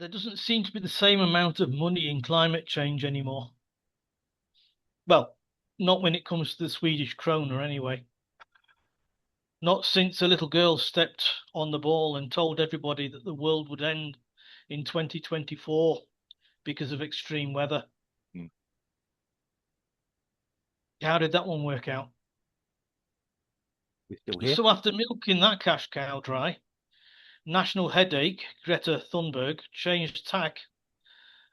there doesn't seem to be the same amount of money in climate change anymore. Well, not when it comes to the Swedish krona, anyway. Not since a little girl stepped on the ball and told everybody that the world would end in 2024 because of extreme weather. Mm. How did that one work out? We're still here. So after milking that cash cow dry, national headache Greta Thunberg changed tack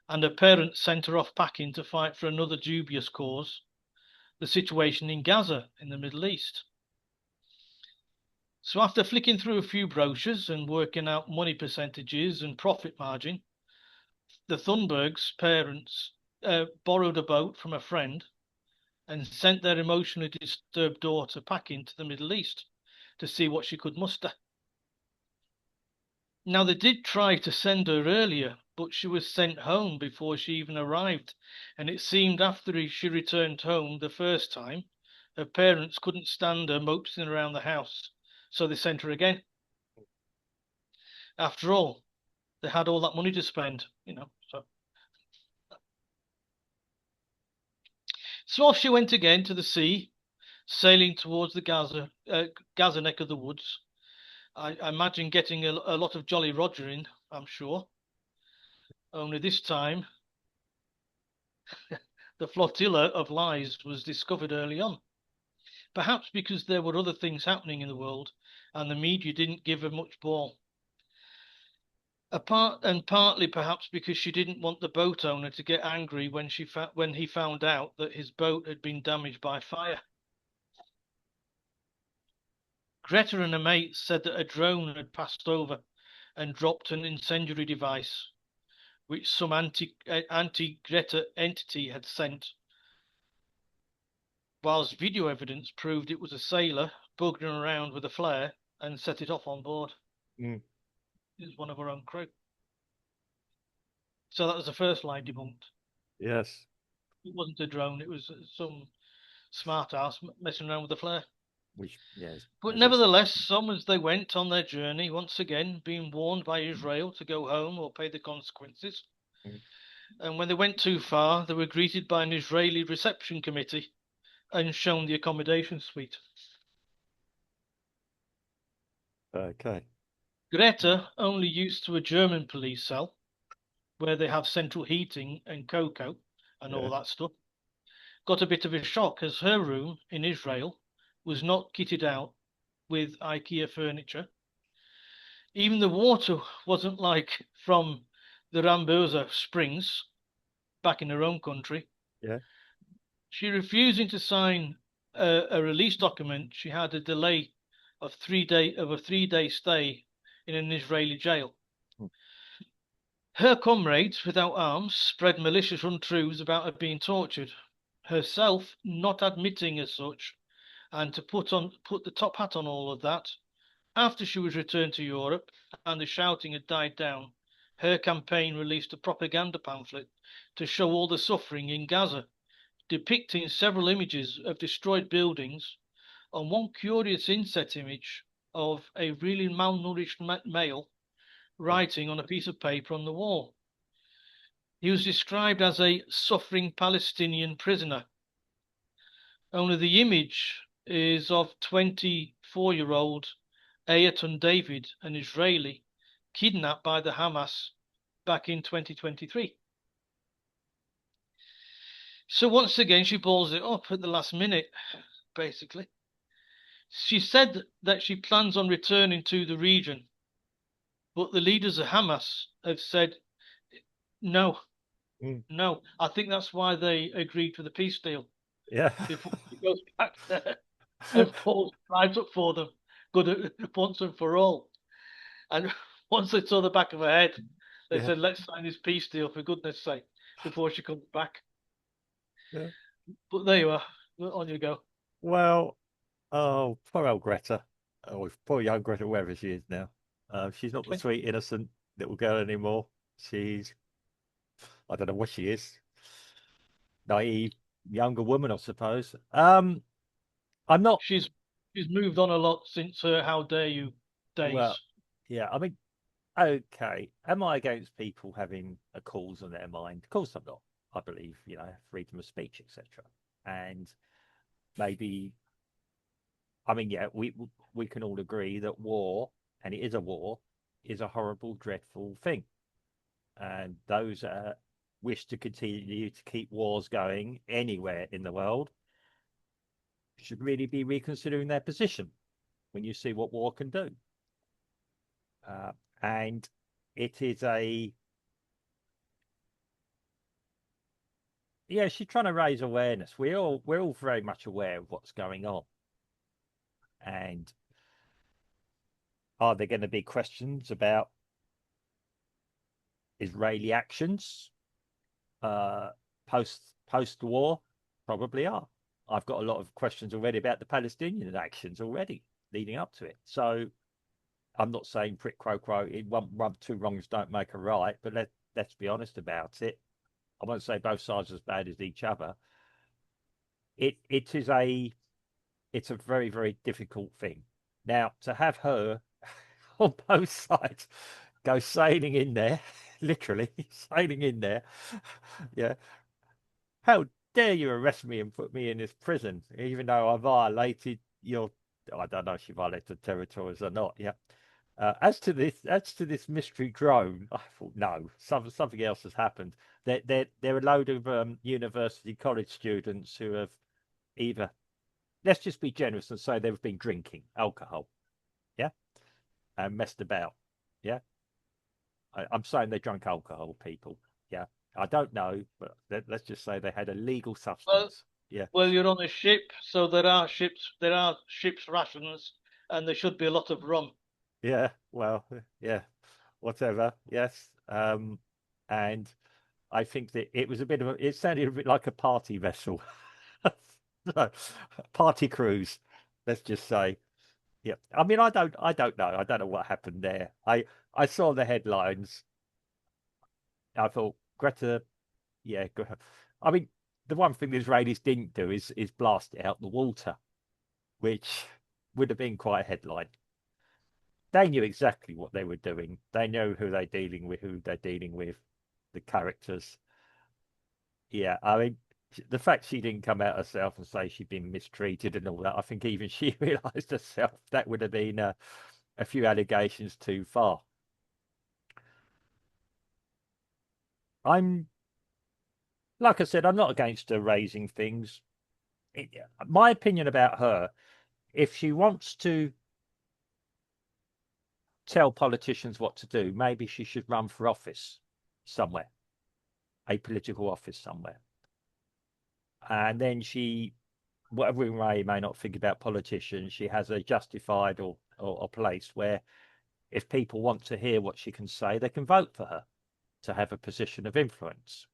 and her parents sent her off packing to fight for another dubious cause, the situation in Gaza in the Middle East. So after flicking through a few brochures and working out money percentages and profit margin, the Thunbergs' parents borrowed a boat from a friend and sent their emotionally disturbed daughter packing to the Middle East to see what she could muster. Now, they did try to send her earlier, but she was sent home before she even arrived, and it seemed after she returned home the first time, her parents couldn't stand her moping around the house, so they sent her again. After all, they had all that money to spend, So off she went again to the sea, sailing towards the Gaza neck of the woods. I imagine getting a lot of Jolly Roger in, I'm sure. Only this time, the flotilla of lies was discovered early on. Perhaps because there were other things happening in the world and the media didn't give her much ball. Partly perhaps because she didn't want the boat owner to get angry when he found out that his boat had been damaged by fire. Greta and her mates said that a drone had passed over and dropped an incendiary device, which some anti-Greta entity had sent, whilst video evidence proved it was a sailor buggering around with a flare and set it off on board. Mm. It was one of her own crew. So that was the first lie debunked. Yes. It wasn't a drone, it was some smart ass messing around with a flare. Which, yes. But nevertheless, some as they went on their journey, once again being warned by Israel to go home or pay the consequences. Mm. And when they went too far, they were greeted by an Israeli reception committee and shown the accommodation suite. Okay. Greta, only used to a German police cell where they have central heating and cocoa and all that stuff, got a bit of a shock as her room in Israel was not kitted out with IKEA furniture. Even the water wasn't like from the Ramboza Springs back in her own country. Yeah. She refusing to sign a release document. She had a delay of a 3-day stay in an Israeli jail. Her comrades without arms spread malicious untruths about her being tortured, herself not admitting as such, and to put the top hat on all of that, after she was returned to Europe and the shouting had died down, her campaign released a propaganda pamphlet to show all the suffering in Gaza, depicting several images of destroyed buildings, and one curious inset image of a really malnourished male writing on a piece of paper on the wall. He was described as a suffering Palestinian prisoner. Only the image is of 24-year-old Ayrton David, an Israeli, kidnapped by the Hamas back in 2023. So once again, she balls it up at the last minute, basically. She said that she plans on returning to the region, but the leaders of Hamas have said no. No, I think that's why they agreed to the peace deal. Yeah. Before he goes back there and falls right up for them, good once and for all. And once they saw the back of her head, they said, "Let's sign this peace deal for goodness' sake before she comes back." Yeah. But there you are. On you go. Well, oh, poor old Greta. Oh, poor young Greta, wherever she is now. She's not the sweet, innocent little girl anymore. She's, I don't know what she is. Naive, younger woman, I suppose. I'm not. She's moved on a lot since her "How dare you" days. Well, yeah. I mean, Okay, am I against people having a cause on their mind? Of course I'm not. I believe, freedom of speech, etc. And maybe, I mean, yeah, we can all agree that war, and it is a war, is a horrible, dreadful thing. And those that wish to continue to keep wars going anywhere in the world should really be reconsidering their position when you see what war can do. Uh, and it is yeah, she's trying to raise awareness. We're all very much aware of what's going on. And are there going to be questions about Israeli actions post war? Probably are. I've got a lot of questions already about the Palestinian actions already leading up to it. So I'm not saying prick quo quo, two wrongs don't make a right, but let's be honest about it. I won't say both sides are as bad as each other. It's a very, very difficult thing. Now, to have her on both sides go sailing in there, literally sailing in there, yeah. How dare you arrest me and put me in this prison, even though I violated your, I don't know if she violated territories or not, yeah. As to this mystery drone, I thought no, something else has happened. There are a load of university college students who have either, let's just be generous and say they've been drinking alcohol, yeah, and messed about, yeah. I'm saying they drank alcohol, people, yeah. I don't know, but let's just say they had a legal Well, substance, yeah, you're on a ship, so there are ship's rations, and there should be a lot of rum. yeah. Well, yeah, whatever, yes. And I think that it was a bit of it sounded a bit like a party vessel. No, party cruise, let's just say. Yeah. I mean, I don't know. I don't know what happened there. I saw the headlines. I thought, Greta, yeah, I mean, the one thing the Israelis didn't do is blast it out the water, which would have been quite a headline. They knew exactly what they were doing. They know who they're dealing with, the characters. Yeah, I mean, the fact she didn't come out herself and say she'd been mistreated and all that, I think even she realised herself that would have been a few allegations too far. I'm, like I said, I'm not against her raising things. My opinion about her, if she wants to tell politicians what to do, maybe she should run for office somewhere, a political office somewhere. And then she, whatever we may not think about politicians, she has a justified or place where if people want to hear what she can say, they can vote for her to have a position of influence.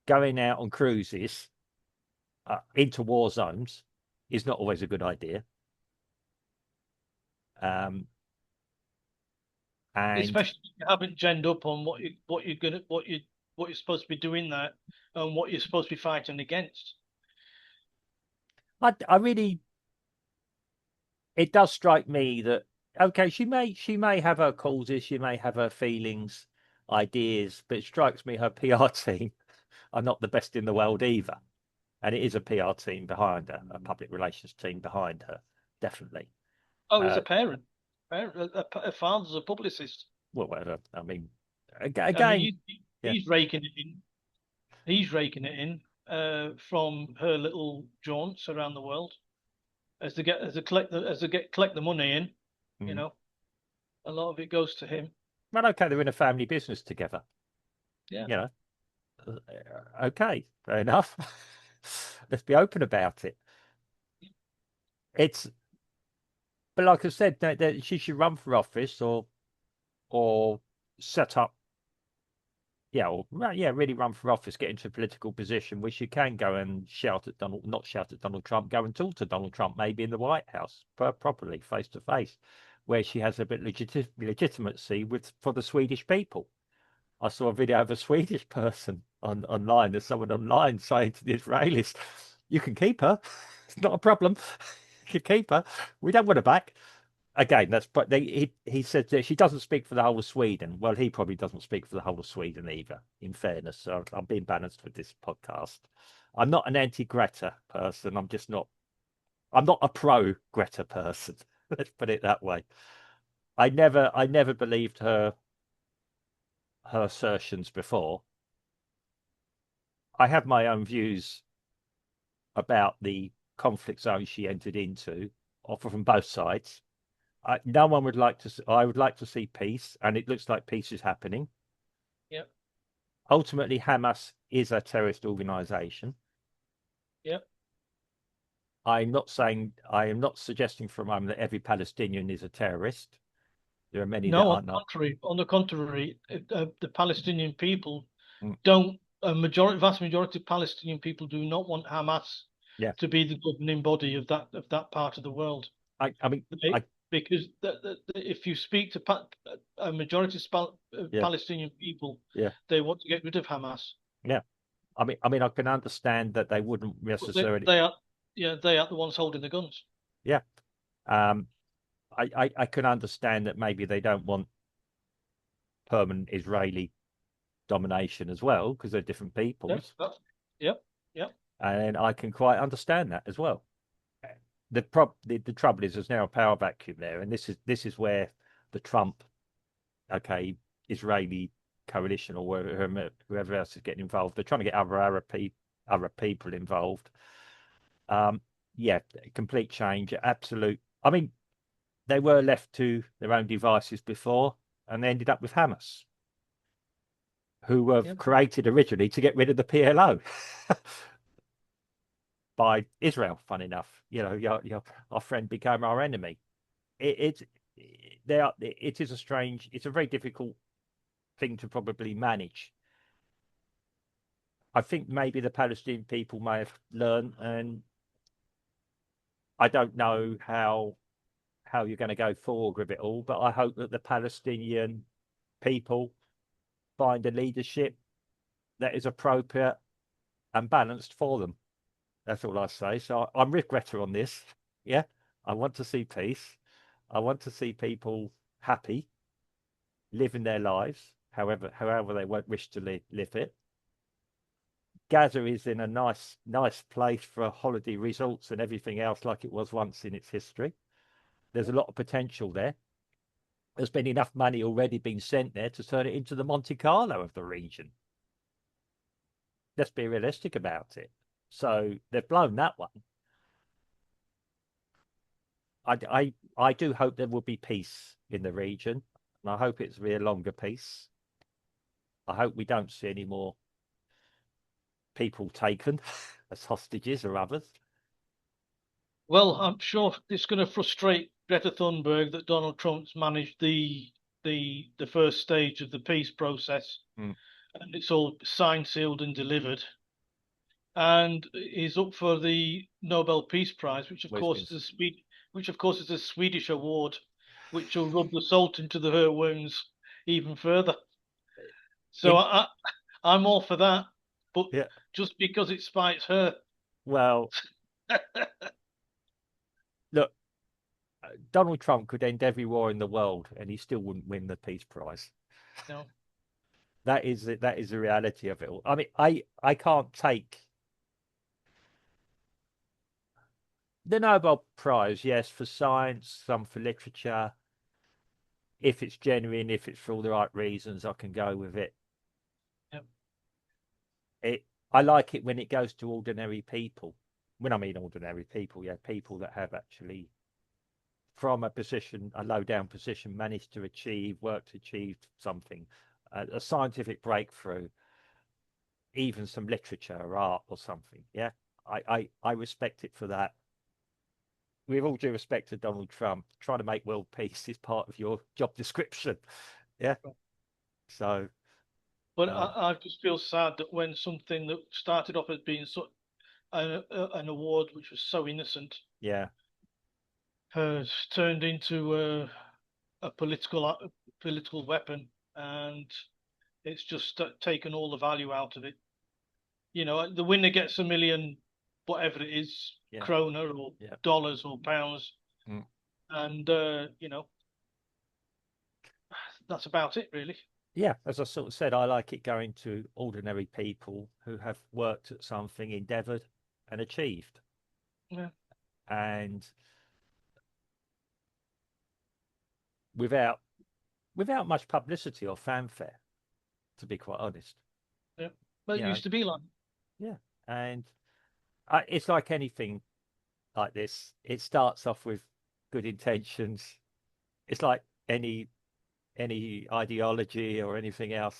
Going out on cruises into war zones is not always a good idea. And Especially if you haven't genned up on what you're supposed to be doing there, and what you're supposed to be fighting against. I really, it does strike me that okay, she may have her causes, she may have her feelings, ideas, but it strikes me her PR team are not the best in the world either. And it is a PR team behind her, a public relations team behind her, definitely. Oh, he's Uh, a parent. A father's a publicist. well, I mean, I mean, again, yeah, he's raking it in. He's raking it in from her little jaunts around the world collect the money in. You mm. know, a lot of it goes to him. Well, okay, they're in a family business together, Yeah. you know. Okay, fair enough. Let's be open about it. It's, but like I said, that she should run for office or set up, yeah, or yeah, really run for office, get into a political position where she can go and shout at Donald, not shout at Donald Trump, go and talk to Donald Trump, maybe in the White House, properly, face to face, where she has a bit legitimacy for the Swedish people. I saw a video of a Swedish person online. There's someone online saying to the Israelis, "You can keep her. It's not a problem. You can keep her. We don't want her back." again, but he said that she doesn't speak for the whole of Sweden. Well, he probably doesn't speak for the whole of Sweden either. In fairness, so I'm being balanced with this podcast. I'm not an anti-Greta person. I'm just not. I'm not a pro-Greta person. Let's put it that way. I never believed her assertions before. I have my own views about the conflict zone she entered into, offer from both sides. No one would like to. I would like to see peace, and it looks like peace is happening. Yep. Ultimately, Hamas is a terrorist organization. Yep. I am not suggesting for a moment that every Palestinian is a terrorist. There are many that No, are not. on the contrary, the Palestinian people Mm, don't. Vast majority of Palestinian people do not want Hamas yeah, to be the governing body of that part of the world. I mean, Because if you speak to a majority of yeah, Palestinian people, yeah, they want to get rid of Hamas. yeah. I can understand that they wouldn't But necessarily. they are, yeah, they are the ones holding the guns. Yeah, um, I can understand that maybe they don't want permanent Israeli domination as well because they're different Yeah, peoples, yep, yep. and I can quite understand that as well. The trouble is there's now a power vacuum there, and this is where the Trump, okay, Israeli coalition or whoever else is getting involved, they're trying to get other people involved. Yeah, complete change, absolute. I mean, they were left to their own devices before, and they ended up with Hamas, who were Yep. created originally to get rid of the PLO by Israel. Fun enough, our friend became our enemy. It it is a strange, it's a very difficult thing to probably manage. I think maybe the Palestinian people may have learned, and I don't know how you're going to go forward with it all, but I hope that the Palestinian people find a leadership that is appropriate and balanced for them. That's all I say. So I'm with Greta on this. Yeah, I want to see peace. I want to see people happy, living their lives, however they wish to live it. Gaza is in a nice place for holiday resorts and everything else, like it was once in its history. There's a lot of potential there. There's been enough money already being sent there to turn it into the Monte Carlo of the region. Let's be realistic about it. So they've blown that one. I do hope there will be peace in the region, and I hope it's be a longer peace. I hope we don't see any more people taken as hostages or others. Well, I'm sure it's going to frustrate Greta Thunberg that Donald Trump's managed the first stage of the peace process, Mm. and it's all signed, sealed, and delivered. And he's up for the Nobel Peace Prize, which of Well, it's course been is a Swedish award, which will rub the salt into her wounds even further. So in I'm all for that, but yeah. just because it spites her. Well, look, Donald Trump could end every war in the world, and he still wouldn't win the peace prize. No. That is it. That is the reality of it all. I mean, I can't take the Nobel Prize, yes, for science, some for literature. If it's genuine, if it's for all the right reasons, I can go with it. Yep. I like it when it goes to ordinary people. When I mean ordinary people, yeah, people that have actually, from a low down position, managed to achieve something, a scientific breakthrough, even some literature or art or something. Yeah, I respect it for that. With all due respect to Donald Trump, trying to make world peace is part of your job description. Yeah. So, But uh, I just feel sad that when something that started off as being an award which was so innocent yeah, has turned into a political weapon, and it's just taken all the value out of it. You know, the winner gets 1 million, whatever it is, yeah, kroner or yeah. dollars or pounds, Mm. and that's about it, really. Yeah, as I sort of said, I like it going to ordinary people who have worked at something, endeavoured, and achieved, Yeah, and without much publicity or fanfare, to be quite honest. yeah. But You it know, used to be like, yeah, and it's like anything like this. It starts off with good intentions. It's like any ideology or anything else.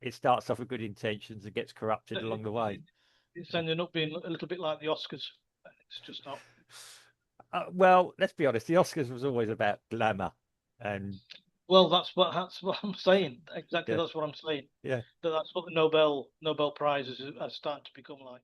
It starts off with good intentions and gets corrupted it, along the way. it's ending up being a little bit like the Oscars. It's just not. Well, let's be honest. The Oscars was always about glamour, and Well, that's what I'm saying. Exactly, yeah, that's what I'm saying. yeah. That's what the Nobel Prizes are starting to become like.